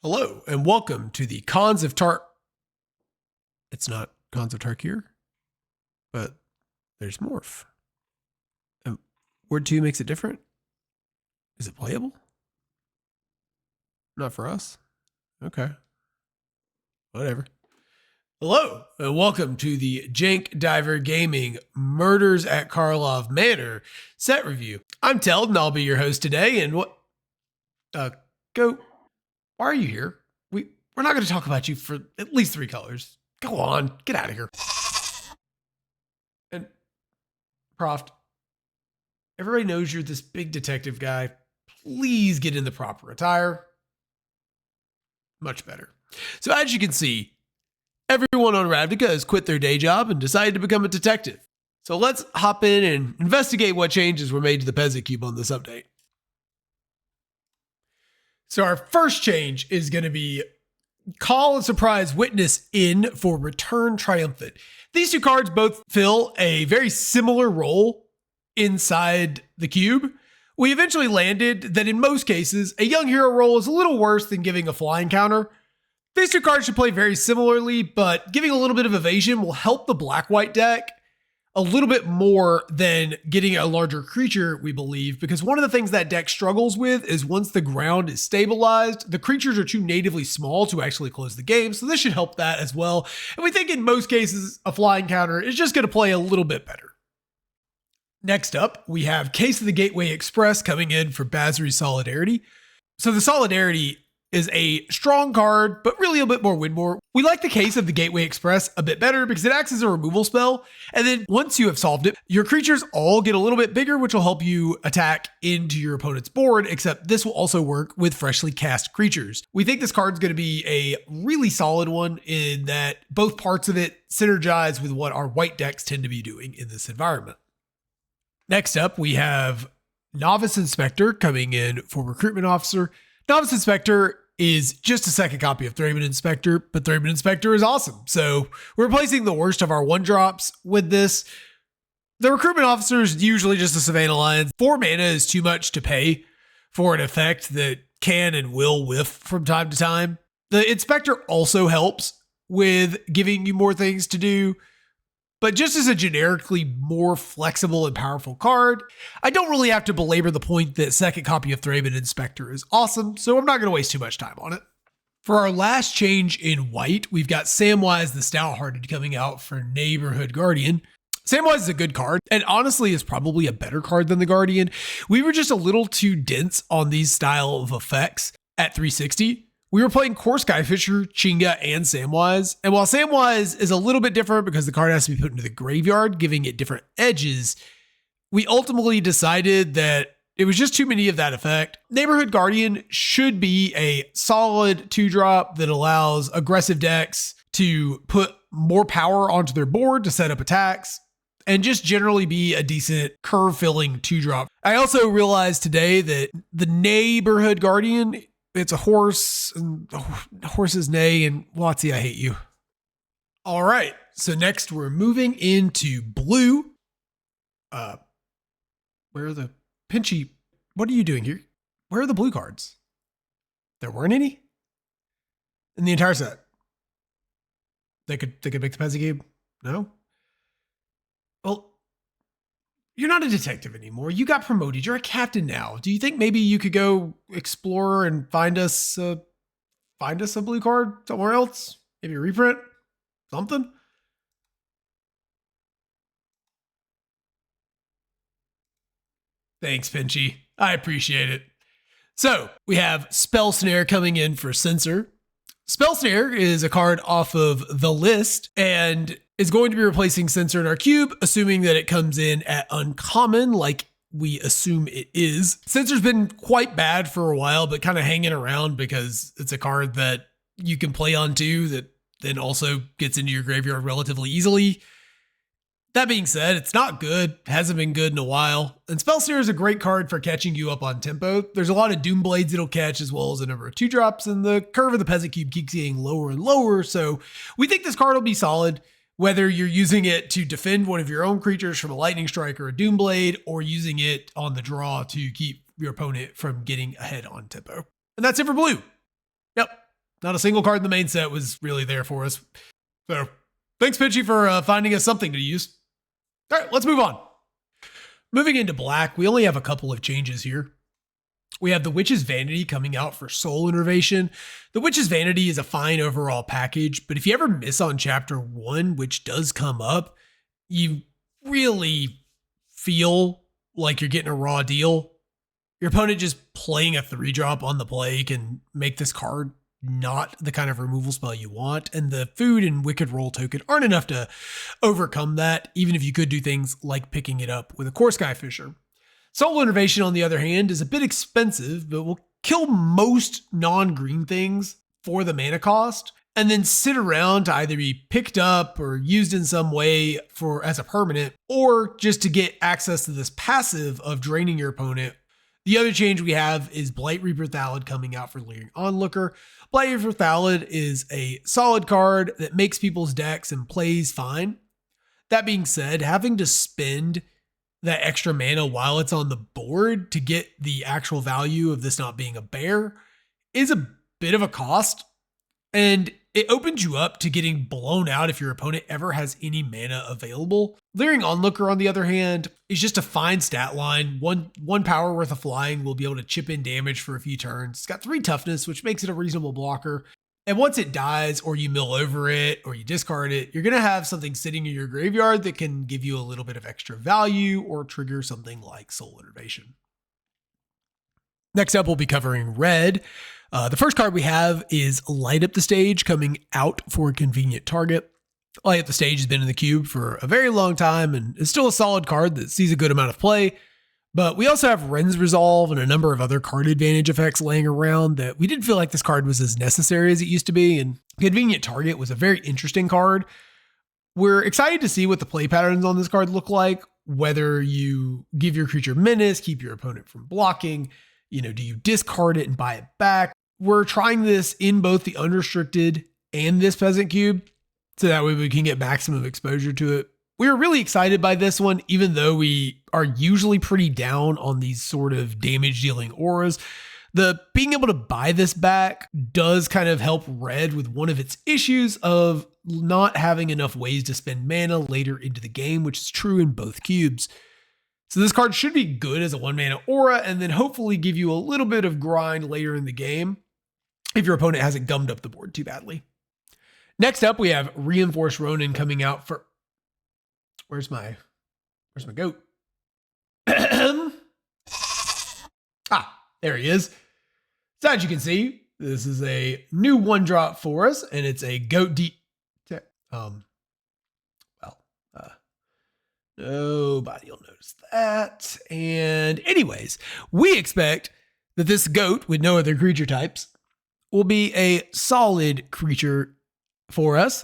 Hello, and welcome to the Cons of Tark. It's not Cons of Tarkir, but there's Morph. And Word 2 makes it different? Is it playable? Not for us? Okay. Whatever. Hello, and welcome to the Jank Diver Gaming Murders at Karlov Manor set review. I'm Teld, and I'll be your host today, and what... Go... Why are you here? We're not going to talk about you for at least 3 colors. Go on, get out of here. And Proft, everybody knows you're this big detective guy. Please get in the proper attire. Much better. So as you can see, everyone on Ravnica has quit their day job and decided to become a detective. So let's hop in and investigate what changes were made to the Peasant Cube on this update. So our first change is going to be Call a Surprise Witness in for Return Triumphant. These two cards both fill a very similar role inside the cube. We eventually landed that in most cases, a young hero role is a little worse than giving a flying counter. These two cards should play very similarly, but giving a little bit of evasion will help the black-white deck a little bit more than getting a larger creature, we believe, because one of the things that deck struggles with is once the ground is stabilized, the creatures are too natively small to actually close the game, so this should help that as well. And we think in most cases, a flying counter is just going to play a little bit better. Next up, we have Case of the Gateway Express coming in for Basri's Solidarity. So the Solidarity is a strong card, but really a bit more win more. We like the Case of the Gateway Express a bit better because it acts as a removal spell. And then once you have solved it, your creatures all get a little bit bigger, which will help you attack into your opponent's board, except this will also work with freshly cast creatures. We think this card's going to be a really solid one in that both parts of it synergize with what our white decks tend to be doing in this environment. Next up, we have Novice Inspector coming in for Recruitment Officer. Novice Inspector is just a second copy of Thraben Inspector, but Thraben Inspector is awesome. So we're replacing the worst of our 1-drops with this. The Recruitment Officer is usually just a Savannah Lions. 4 mana is too much to pay for an effect that can and will whiff from time to time. The Inspector also helps with giving you more things to do, but just as a generically more flexible and powerful card, I don't really have to belabor the point that second copy of Thraben Inspector is awesome, so I'm not going to waste too much time on it. For our last change in white, we've got Samwise the Stout-Hearted coming out for Neighborhood Guardian. Samwise is a good card, and honestly is probably a better card than the Guardian. We were just a little too dense on these style of effects at 360. We were playing Core Skyfisher, Chinga, and Samwise. And while Samwise is a little bit different because the card has to be put into the graveyard, giving it different edges, we ultimately decided that it was just too many of that effect. Neighborhood Guardian should be a solid 2-drop that allows aggressive decks to put more power onto their board to set up attacks, and just generally be a decent curve-filling 2-drop. I also realized today that the Neighborhood Guardian, it's a horse, and horses neigh, and Watsy, I hate you. All right, so next we're moving into blue. Where are the Pinchy? What are you doing here? Where are the blue cards? There weren't any in the entire set. They could make the Peasant Cube? No. Well, you're not a detective anymore. You got promoted. You're a captain now. Do you think maybe you could go explore and find us a blue card somewhere else? Maybe a reprint? Something? Thanks, Pinchy. I appreciate it. So we have Spell Snare coming in for Censor. Spell Snare is a card off of the list and is going to be replacing Censor in our cube, assuming that it comes in at uncommon, like we assume it is. Censor's been quite bad for a while, but kind of hanging around because it's a card that you can play on too, that then also gets into your graveyard relatively easily. That being said, it's not good, hasn't been good in a while. And Spell Snare is a great card for catching you up on tempo. There's a lot of Doom Blades it'll catch, as well as a number of 2-drops, and the curve of the Peasant Cube keeps getting lower and lower. So we think this card will be solid, whether you're using it to defend one of your own creatures from a Lightning Strike or a Doom Blade, or using it on the draw to keep your opponent from getting ahead on tempo. And that's it for blue. Yep. Not a single card in the main set was really there for us. So thanks, Pitchy, for finding us something to use. All right, let's move on. Moving into black, we only have a couple of changes here. We have the Witch's Vanity coming out for Soul Innervation. The Witch's Vanity is a fine overall package, but if you ever miss on chapter 1, which does come up, you really feel like you're getting a raw deal. Your opponent just playing a 3-drop on the play can make this card not the kind of removal spell you want, and the food and Wicked Roll token aren't enough to overcome that, even if you could do things like picking it up with a Core Sky Fisher. Soul Innervation, on the other hand, is a bit expensive, but will kill most non-green things for the mana cost, and then sit around to either be picked up or used in some way as a permanent, or just to get access to this passive of draining your opponent. The other change we have is Blight Reaper Thallid coming out for Leering Onlooker. Blight Reaper Thallid is a solid card that makes people's decks and plays fine. That being said, having to spend that extra mana while it's on the board to get the actual value of this not being a bear is a bit of a cost, and it opens you up to getting blown out if your opponent ever has any mana available. Leering Onlooker, on the other hand, is just a fine stat line. One power worth of flying will be able to chip in damage for a few turns. It's got 3 toughness, which makes it a reasonable blocker. And once it dies, or you mill over it, or you discard it, you're going to have something sitting in your graveyard that can give you a little bit of extra value or trigger something like Soul Innervation. Next up, we'll be covering red. The first card we have is Light Up the Stage, coming out for a convenient target. Light Up the Stage has been in the cube for a very long time and is still a solid card that sees a good amount of play. But we also have Ren's Resolve and a number of other card advantage effects laying around that we didn't feel like this card was as necessary as it used to be. And Convenient Target was a very interesting card. We're excited to see what the play patterns on this card look like, whether you give your creature menace, keep your opponent from blocking, do you discard it and buy it back? We're trying this in both the unrestricted and this Peasant cube, so that way we can get maximum exposure to it. We were really excited by this one, even though we are usually pretty down on these sort of damage dealing auras. The being able to buy this back does kind of help red with one of its issues of not having enough ways to spend mana later into the game, which is true in both cubes. So this card should be good as a 1-mana aura, and then hopefully give you a little bit of grind later in the game if your opponent hasn't gummed up the board too badly. Next up, we have Reinforced Ronin coming out for... Where's my goat? There he is. So as you can see, this is a new 1-drop for us, and it's a goat nobody will notice that. And anyways, we expect that this goat with no other creature types will be a solid creature for us.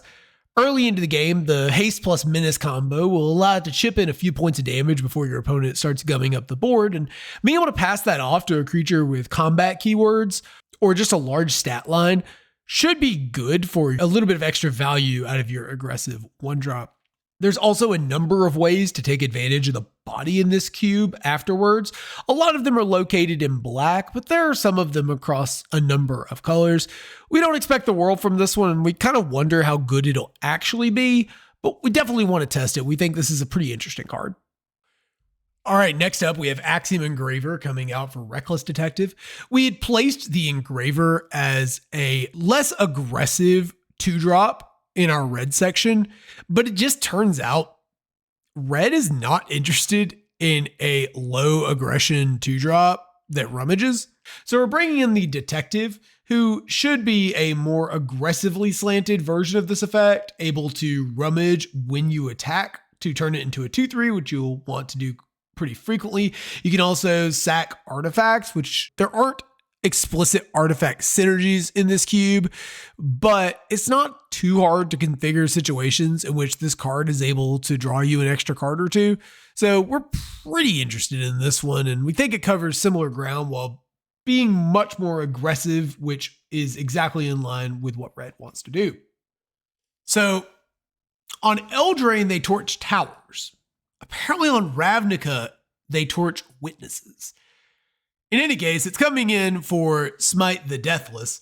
Early into the game, the haste plus menace combo will allow it to chip in a few points of damage before your opponent starts gumming up the board, and being able to pass that off to a creature with combat keywords or just a large stat line should be good for a little bit of extra value out of your aggressive 1-drop. There's also a number of ways to take advantage of the body in this cube afterwards. A lot of them are located in black, but there are some of them across a number of colors. We don't expect the world from this one, and we kind of wonder how good it'll actually be, but we definitely want to test it. We think this is a pretty interesting card. All right, next up, we have Axiom Engraver coming out for Reckless Detective. We had placed the Engraver as a less aggressive 2-drop in our red section, but it just turns out red is not interested in a low aggression 2-drop that rummages. So we're bringing in the Detective, who should be a more aggressively slanted version of this effect, able to rummage when you attack to turn it into a 2/3, which you'll want to do pretty frequently. You can also sack artifacts, which there aren't explicit artifact synergies in this cube, but it's not too hard to configure situations in which this card is able to draw you an extra card or two. So we're pretty interested in this one, and we think it covers similar ground while being much more aggressive, which is exactly in line with what red wants to do. So on Eldraine, they torch towers. Apparently on Ravnica, they torch witnesses. In any case, it's coming in for Smite the Deathless,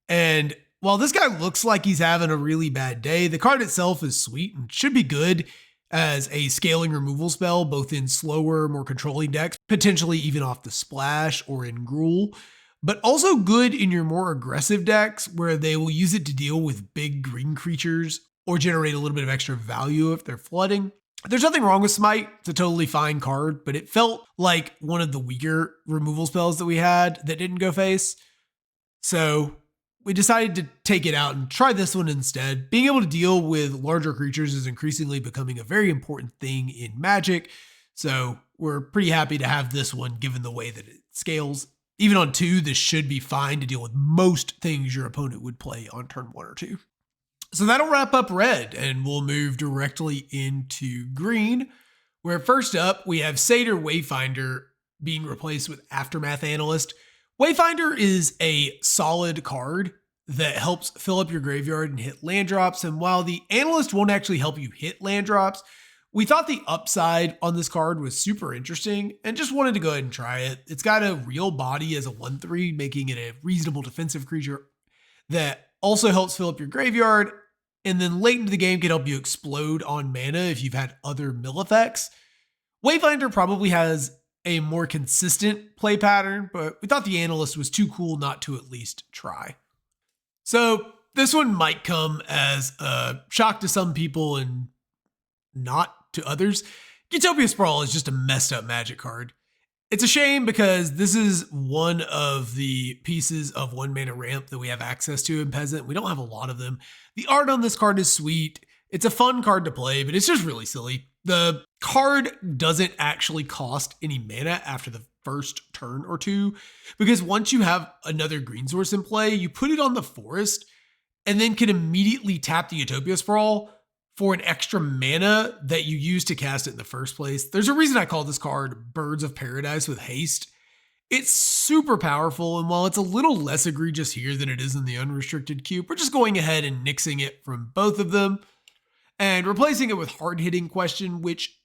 and while this guy looks like he's having a really bad day, the card itself is sweet and should be good as a scaling removal spell, both in slower, more controlling decks, potentially even off the splash or in Gruul, but also good in your more aggressive decks where they will use it to deal with big green creatures or generate a little bit of extra value if they're flooding. There's nothing wrong with Smite. It's a totally fine card, but it felt like one of the weaker removal spells that we had that didn't go face. So we decided to take it out and try this one instead. Being able to deal with larger creatures is increasingly becoming a very important thing in Magic. So we're pretty happy to have this one given the way that it scales. Even on 2, this should be fine to deal with most things your opponent would play on turn 1 or 2. So that'll wrap up red, and we'll move directly into green, where first up we have Satyr Wayfinder being replaced with Aftermath Analyst. Wayfinder is a solid card that helps fill up your graveyard and hit land drops, and while the Analyst won't actually help you hit land drops, we thought the upside on this card was super interesting and just wanted to go ahead and try it. It's got a real body as a 1/3, making it a reasonable defensive creature that also helps fill up your graveyard, and then late into the game can help you explode on mana if you've had other mill effects. Wayfinder probably has a more consistent play pattern, but we thought the Analyst was too cool not to at least try. So this one might come as a shock to some people and not to others. Utopia Sprawl is just a messed up Magic card. It's a shame because this is one of the pieces of 1 mana ramp that we have access to in Peasant. We don't have a lot of them. The art on this card is sweet. It's a fun card to play, but it's just really silly. The card doesn't actually cost any mana after the first turn or 2, because once you have another green source in play, you put it on the forest and then can immediately tap the Utopia Sprawl for an extra mana that you use to cast it in the first place. There's a reason I call this card Birds of Paradise with haste. It's super powerful, and while it's a little less egregious here than it is in the unrestricted cube, we're just going ahead and nixing it from both of them and replacing it with Hard-Hitting Question, which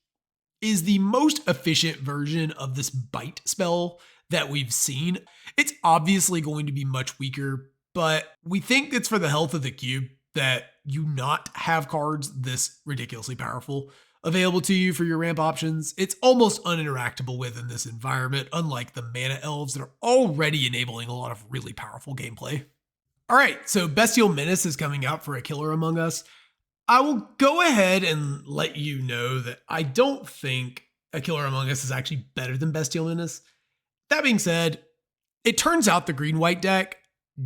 is the most efficient version of this bite spell that we've seen. It's obviously going to be much weaker, but we think it's for the health of the cube that you not have cards this ridiculously powerful available to you for your ramp options. It's almost uninteractable with in this environment, unlike the Mana Elves that are already enabling a lot of really powerful gameplay. All right, so Bestial Menace is coming out for A Killer Among Us. I will go ahead and let you know that I don't think A Killer Among Us is actually better than Bestial Menace. That being said, it turns out the green-white deck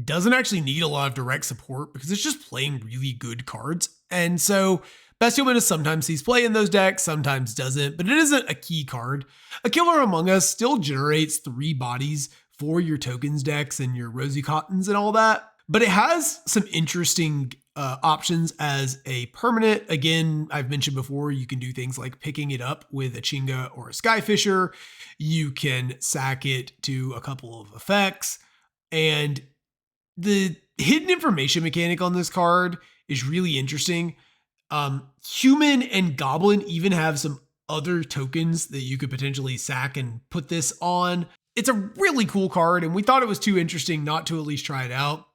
doesn't actually need a lot of direct support because it's just playing really good cards. And so Bestial Menace sometimes sees play in those decks, sometimes doesn't, but it isn't a key card. A Killer Among Us still generates 3 bodies for your tokens decks and your Rosy Cottons and all that, but it has some interesting options as a permanent. Again, I've mentioned before, you can do things like picking it up with a Chinga or a Skyfisher. You can sack it to a couple of effects, and the hidden information mechanic on this card is really interesting. Human and Goblin even have some other tokens that you could potentially sack and put this on. It's a really cool card, and we thought it was too interesting not to at least try it out.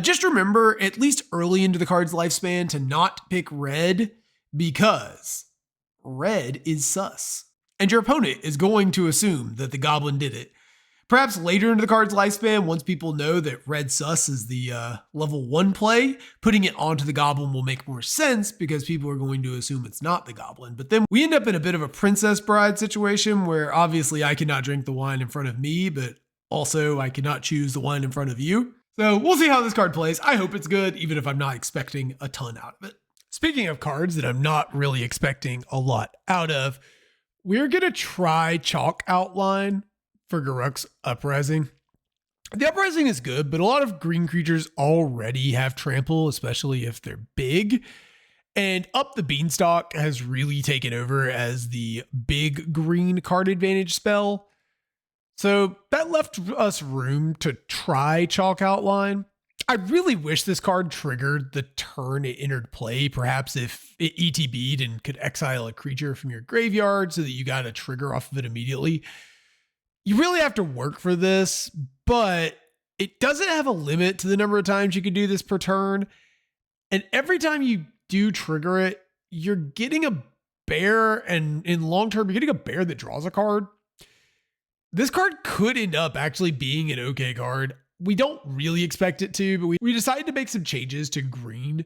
Just remember, at least early into the card's lifespan, to not pick red, because red is sus. And your opponent is going to assume that the Goblin did it. Perhaps later into the card's lifespan, once people know that red sus is the level 1 play, putting it onto the Goblin will make more sense because people are going to assume it's not the Goblin. But then we end up in a bit of a Princess Bride situation where obviously I cannot drink the wine in front of me, but also I cannot choose the wine in front of you. So we'll see how this card plays. I hope it's good, even if I'm not expecting a ton out of it. Speaking of cards that I'm not really expecting a lot out of, we're going to try Chalk Outline for Garruk's Uprising. The Uprising is good, but a lot of green creatures already have trample, especially if they're big. And Up the Beanstalk has really taken over as the big green card advantage spell. So that left us room to try Chalk Outline. I really wish this card triggered the turn it entered play, perhaps if it ETB'd and could exile a creature from your graveyard so that you got a trigger off of it immediately. You really have to work for this, but It doesn't have a limit to the number of times you can do this per turn. And every time you do trigger it, you're getting a bear, and in long term, you're getting a bear that draws a card. This card could end up actually being an okay card. We don't really expect it to, but we decided to make some changes to green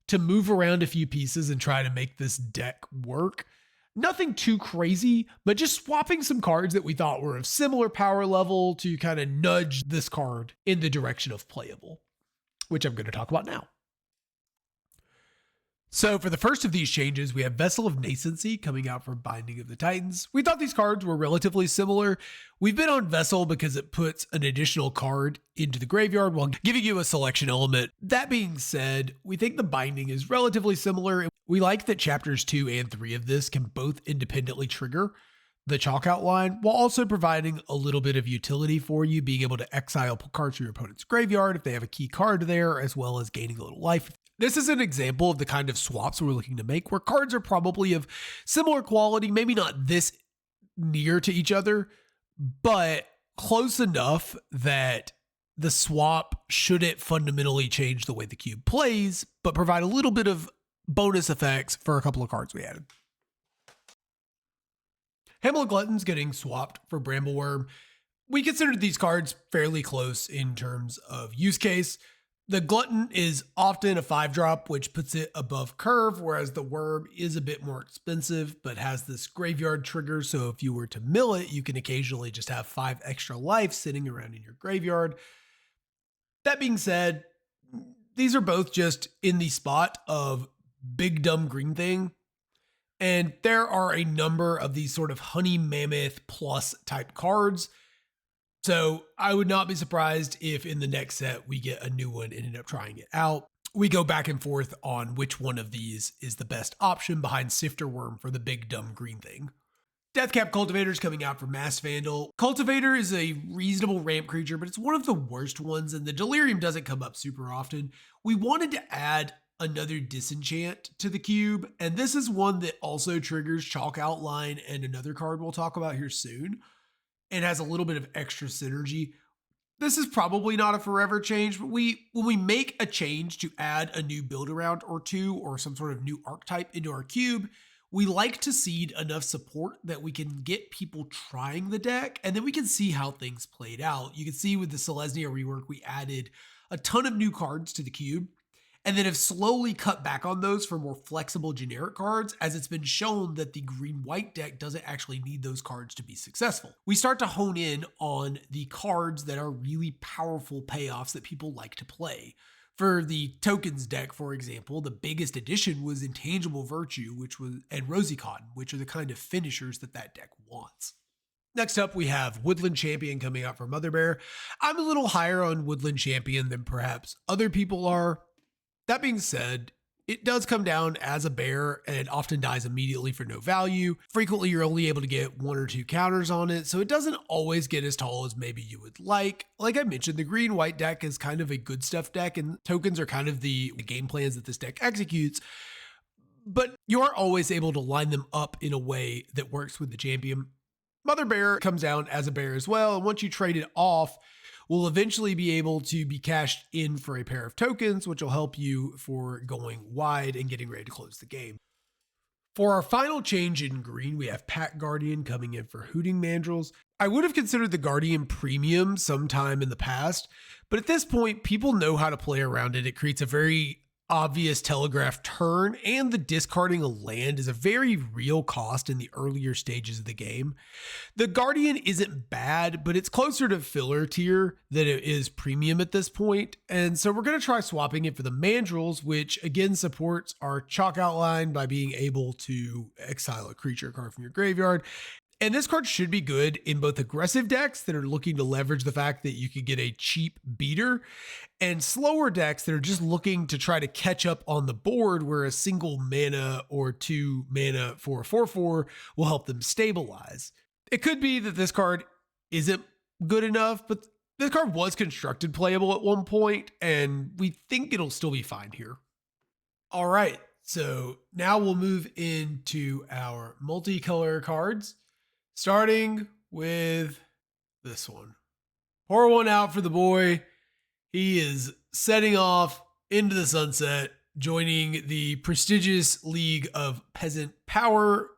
to move around a few pieces and try to make this deck work. Nothing too crazy, but just swapping some cards that we thought were of similar power level to kind of nudge this card in the direction of playable, which I'm going to talk about now. So for the first of these changes, we have Vessel of Nascency coming out for Binding of the Titans. We thought these cards were relatively similar. We've been on Vessel because it puts an additional card into the graveyard while giving you a selection element. That being said, we think the Binding is relatively similar. We like that chapters 2 and 3 of this can both independently trigger the chalk outline while also providing a little bit of utility for you, being able to exile cards from your opponent's graveyard if they have a key card there, as well as gaining a little life. This is an example of the kind of swaps we're looking to make where cards are probably of similar quality, maybe not this near to each other, but close enough that the swap shouldn't fundamentally change the way the cube plays, but provide a little bit of bonus effects for a couple of cards we added. Hamlet Glutton's getting swapped for Brambleworm. We considered these cards fairly close in terms of use case. The Glutton is often a 5-drop, which puts it above curve, whereas the Worm is a bit more expensive, but has this graveyard trigger. So if you were to mill it, you can occasionally just have 5 extra life sitting around in your graveyard. That being said, these are both just in the spot of big dumb green thing. And there are a number of these sort of honey mammoth plus type cards. So I would not be surprised if in the next set we get a new one and end up trying it out. We go back and forth on which one of these is the best option behind Sifter Worm for the big dumb green thing. Deathcap Cultivator is coming out for Mass Vandal. Cultivator is a reasonable ramp creature, but it's one of the worst ones, and the Delirium doesn't come up super often. We wanted to add another disenchant to the cube, and this is one that also triggers Chalk Outline and another card we'll talk about here soon, and has a little bit of extra synergy. This is probably not a forever change, but when we make a change to add a new build around or two or some sort of new archetype into our cube, we like to seed enough support that we can get people trying the deck, and then we can see how things played out. You can see with the Selesnya rework, we added a ton of new cards to the cube, and then have slowly cut back on those for more flexible generic cards, as it's been shown that the green-white deck doesn't actually need those cards to be successful. We start to hone in on the cards that are really powerful payoffs that people like to play. For the tokens deck, for example, the biggest addition was Intangible Virtue, and Rosy Cotton, which are the kind of finishers that deck wants. Next up, we have Woodland Champion coming out for Mother Bear. I'm a little higher on Woodland Champion than perhaps other people are. That being said, it does come down as a bear and often dies immediately for no value. Frequently, you're only able to get 1 or 2 counters on it, so it doesn't always get as tall as maybe you would like. Like I mentioned, the green-white deck is kind of a good stuff deck, and tokens are kind of the game plans that this deck executes, but you're always able to line them up in a way that works with the champion. Mother Bear comes down as a bear as well, and once you trade it off, will eventually be able to be cashed in for a pair of tokens, which will help you for going wide and getting ready to close the game. For our final change in green, we have Pack Guardian coming in for Hooting Mandrills. I would have considered the Guardian premium sometime in the past, but at this point, people know how to play around it. It creates a very obvious telegraph turn, and the discarding a land is a very real cost in the earlier stages of the game. The Guardian isn't bad, but it's closer to filler tier than it is premium at this point, and so we're going to try swapping it for the Mandrills, which again supports our chalk outline by being able to exile a creature card from your graveyard. And this card should be good in both aggressive decks that are looking to leverage the fact that you could get a cheap beater, and slower decks that are just looking to try to catch up on the board where a single mana or 2 mana for a 4/4 will help them stabilize. It could be that this card isn't good enough, but this card was constructed playable at one point, and we think it'll still be fine here. All right, so now we'll move into our multicolor cards. Starting with this one. Pour one out for the boy. He is setting off into the sunset, joining the prestigious League of Peasant Power,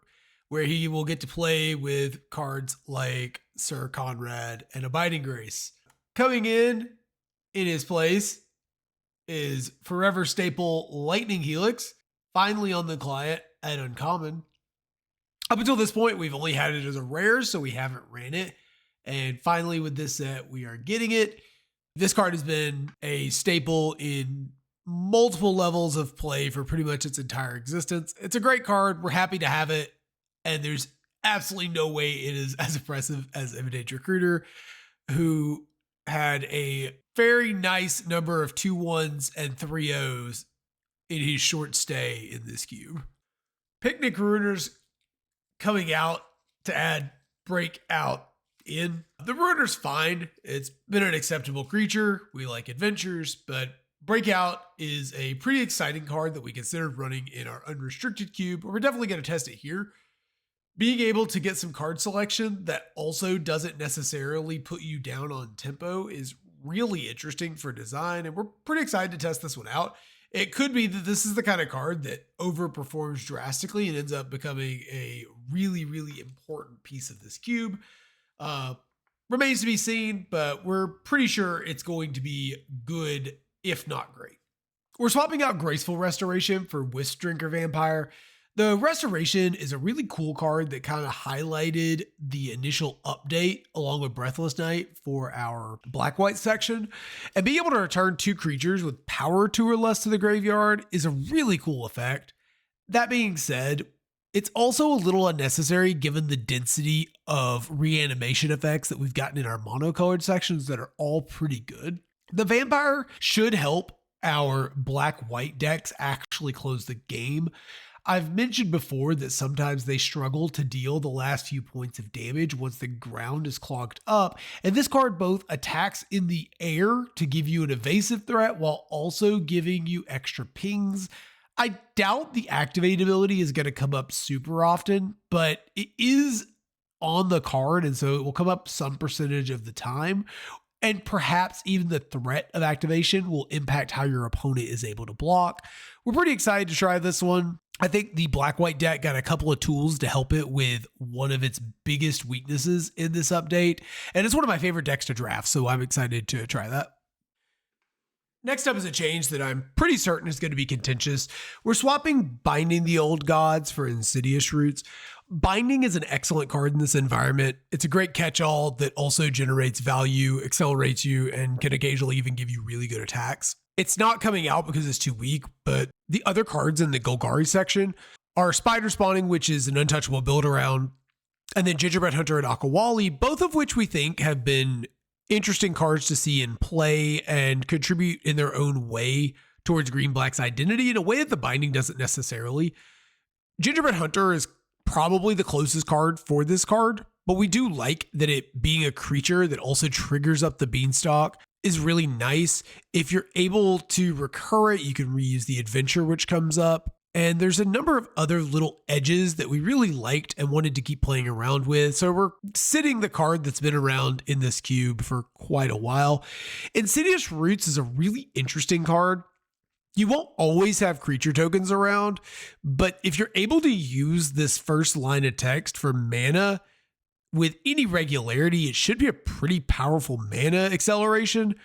where he will get to play with cards like Sir Conrad and Abiding Grace. Coming in his place is forever staple Lightning Helix, finally on the client at uncommon. Up until this point, we've only had it as a rare, so we haven't ran it. And finally, with this set, we are getting it. This card has been a staple in multiple levels of play for pretty much its entire existence. It's a great card. We're happy to have it. And there's absolutely no way it is as impressive as Evident Recruiter, who had a very nice number of 2-1s and 3-0s in his short stay in this cube. Picnic Ruiners coming out to add Breakout in. The Ruiner's fine. It's been an acceptable creature. We like adventures, but Breakout is a pretty exciting card that we considered running in our unrestricted cube. We're definitely going to test it here. Being able to get some card selection that also doesn't necessarily put you down on tempo is really interesting for design, and we're pretty excited to test this one out. It could be that this is the kind of card that overperforms drastically and ends up becoming a really, really important piece of this cube. Remains to be seen, but we're pretty sure it's going to be good, if not great. We're swapping out Graceful Restoration for Wisp Drinker Vampire. The Restoration is a really cool card that kind of highlighted the initial update along with Breathless Night for our Black-White section. And being able to return 2 creatures with power 2 or less to the graveyard is a really cool effect. That being said, it's also a little unnecessary given the density of reanimation effects that we've gotten in our monocolored sections that are all pretty good. The Vampire should help our Black-White decks actually close the game. I've mentioned before that sometimes they struggle to deal the last few points of damage once the ground is clogged up, and this card both attacks in the air to give you an evasive threat while also giving you extra pings. I doubt the activate ability is going to come up super often, but it is on the card, and so it will come up some percentage of the time. And perhaps even the threat of activation will impact how your opponent is able to block. We're pretty excited to try this one. I think the Black-White deck got a couple of tools to help it with one of its biggest weaknesses in this update. And it's one of my favorite decks to draft, so I'm excited to try that. Next up is a change that I'm pretty certain is going to be contentious. We're swapping Binding the Old Gods for Insidious Roots. Binding is an excellent card in this environment. It's a great catch-all that also generates value, accelerates you, and can occasionally even give you really good attacks. It's not coming out because it's too weak, but the other cards in the Golgari section are Spider Spawning, which is an untouchable build around, and then Gingerbread Hunter and Akawali, both of which we think have been interesting cards to see in play and contribute in their own way towards Green-Black's identity in a way that the Binding doesn't necessarily. Gingerbread Hunter is probably the closest card for this card, but we do like that it being a creature that also triggers up the Beanstalk is really nice. If you're able to recur it, you can reuse the adventure which comes up. And there's a number of other little edges that we really liked and wanted to keep playing around with. So we're sitting the card that's been around in this cube for quite a while. Insidious Roots is a really interesting card. You won't always have creature tokens around, but if you're able to use this first line of text for mana with any regularity, it should be a pretty powerful mana acceleration.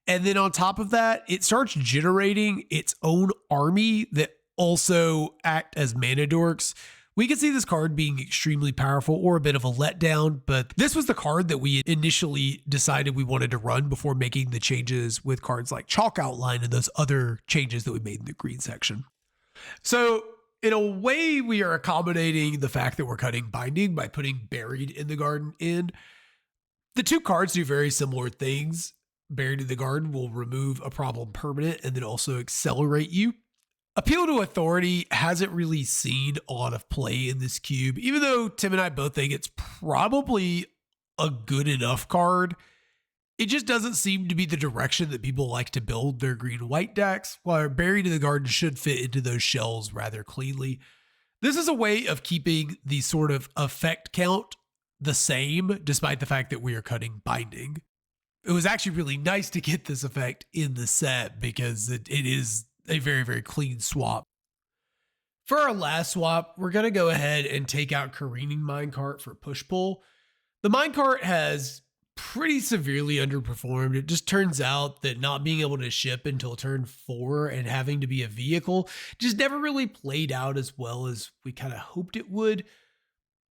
And then on top of that, it starts generating its own army that also act as mana dorks. We can see this card being extremely powerful or a bit of a letdown, but this was the card that we initially decided we wanted to run before making the changes with cards like Chalk Outline and those other changes that we made in the green section. So in a way, we are accommodating the fact that we're cutting Binding by putting Buried in the Garden in. The two cards do very similar things. Buried in the Garden will remove a problem permanent and then also accelerate you. Appeal to Authority hasn't really seen a lot of play in this cube, even though Tim and I both think it's probably a good enough card. It just doesn't seem to be the direction that people like to build their green-white decks, while Buried in the Garden should fit into those shells rather cleanly. This is a way of keeping the sort of effect count the same, despite the fact that we are cutting Binding. It was actually really nice to get this effect in the set because it is a very, very clean swap. For our last swap, we're going to go ahead and take out Careening Minecart for push-pull. The minecart has pretty severely underperformed. It just turns out that not being able to ship until turn 4 and having to be a vehicle just never really played out as well as we kind of hoped it would.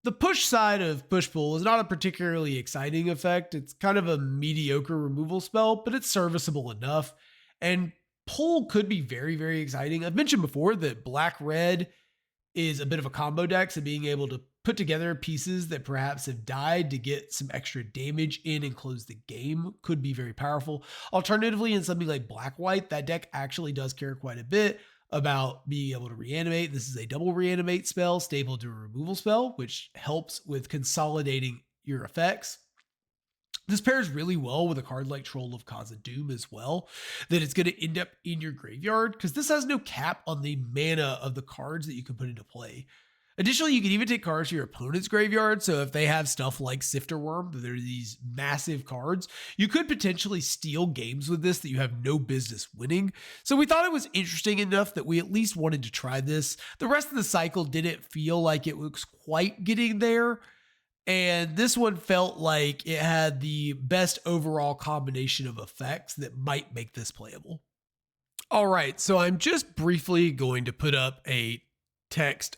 The push side of push-pull is not a particularly exciting effect. It's kind of a mediocre removal spell, but it's serviceable enough. And pull could be very, very exciting. I've mentioned before that black-red is a bit of a combo deck, so being able to put together pieces that perhaps have died to get some extra damage in and close the game could be very powerful. Alternatively, in something like black-white, that deck actually does care quite a bit about being able to reanimate. This is a double reanimate spell, stable to a removal spell, which helps with consolidating your effects. This pairs really well with a card like Troll of Khazad-dûm as well, that it's going to end up in your graveyard because this has no cap on the mana of the cards that you can put into play. Additionally, you can even take cards to your opponent's graveyard, so if they have stuff like Sifter Worm, they're these massive cards, you could potentially steal games with this that you have no business winning. So we thought it was interesting enough that we at least wanted to try this. The rest of the cycle didn't feel like it was quite getting there, and this one felt like it had the best overall combination of effects that might make this playable. All right, so I'm just briefly going to put up a text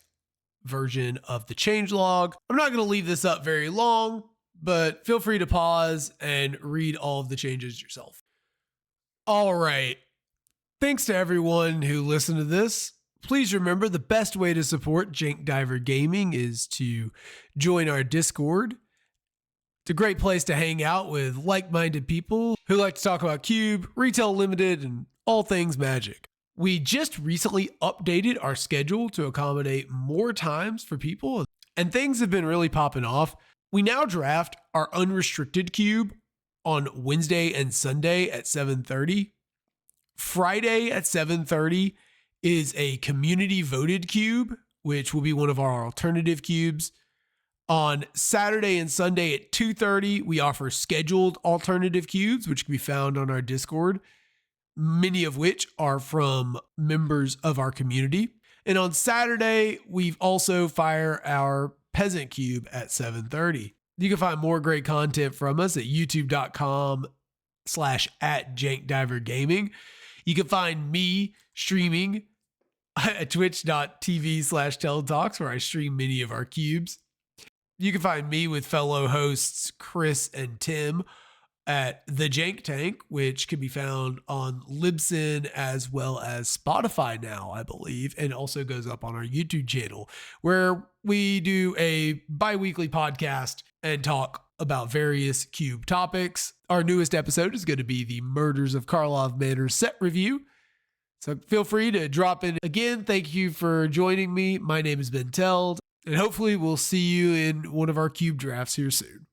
version of the changelog. I'm not going to leave this up very long, but feel free to pause and read all of the changes yourself. All right. Thanks to everyone who listened to this. Please remember the best way to support Jank Diver Gaming is to join our Discord. It's a great place to hang out with like-minded people who like to talk about Cube, Retail Limited, and all things Magic. We just recently updated our schedule to accommodate more times for people, and things have been really popping off. We now draft our unrestricted cube on Wednesday and Sunday at 7:30. Friday at 7:30 is a community voted cube, which will be one of our alternative cubes. On Saturday and Sunday at 2:30, we offer scheduled alternative cubes, which can be found on our Discord, many of which are from members of our community. And on Saturday, we've also fire our Peasant Cube at 7:30. You can find more great content from us at youtube.com/@JankDiverGaming. You can find me streaming at twitch.tv/Teld Talks, where I stream many of our cubes. You can find me with fellow hosts Chris and Tim at The Jank Tank, which can be found on Libsyn as well as Spotify now, I believe, and also goes up on our YouTube channel, where we do a bi-weekly podcast and talk about various cube topics. Our newest episode is going to be the Murders of Karlov Manor set review. So feel free to drop in. Again, thank you for joining me. My name has been Teld, and hopefully we'll see you in one of our cube drafts here soon.